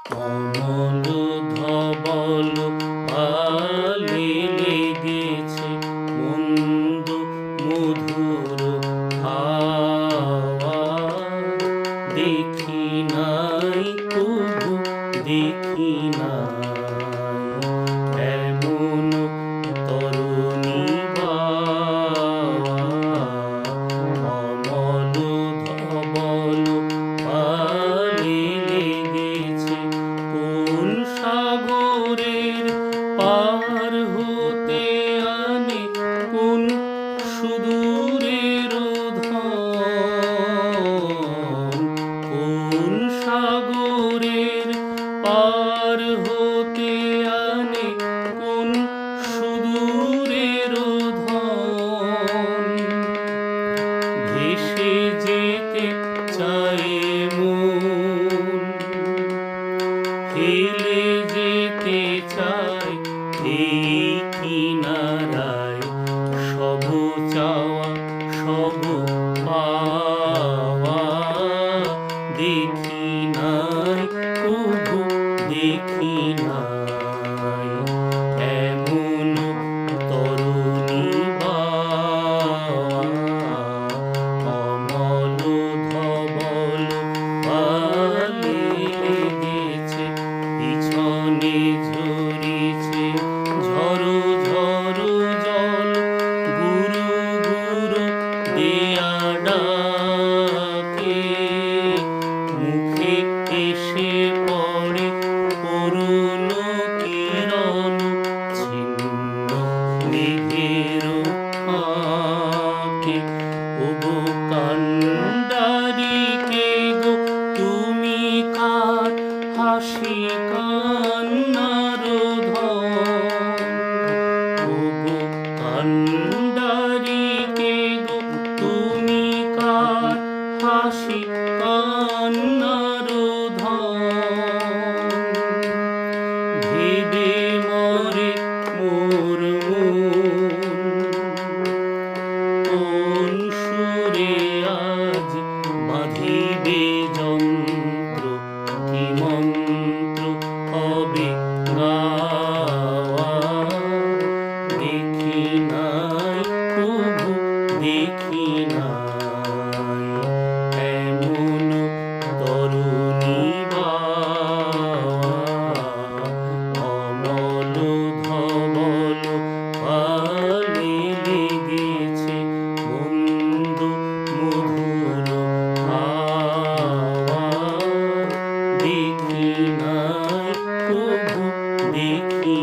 অমল ধবল পালে লেগেছে মন্দ মধুর হাওয়া। দেখি নাই তবু দেখি নাই এমন তরুণী বাওয়া। অমল ধবল পালে লেগেছে কোন সাগরের পার হতে আনে কোন সুদূরের ধন। কোন সাগরের পার হতে আনে কোন সুদূরের ধন। ভেসে যেতে চায় মন, ফেলে যেতে চায় এই কিনারায় সব চাওয়া সব পাওয়া। দেখি নাই তবু দেখি নাই এমন তরুণী বাওয়া। অমল ধবল পালে লেগেছে পিছনে ঝরিছে ঝরো ঝরো জল। গুরু গুরু দেয়া ডাকে মুখে এসে পড়ে করুণ কিরণ। ছিন্ন মেঘের ফাঁকে ওগো কান্ডারি কে গো তুমি কার হাসি কান্নার ধন। ওগো কান্ডারি কে গো তুমি কার হাসি কান্নার ধন। ভেবে মরে মোর মন কোন সুরে আজ বাঁধিবে যন্ত্র। কি মন্ত্র হবে গাওয়া। দেখি নাই তবু দেখি নাই এমন তরুণী বাওয়া। অমল ধবল পালে লেগেছে মন্দ মধুর হাওয়া। দেখি নাই তবু দেখি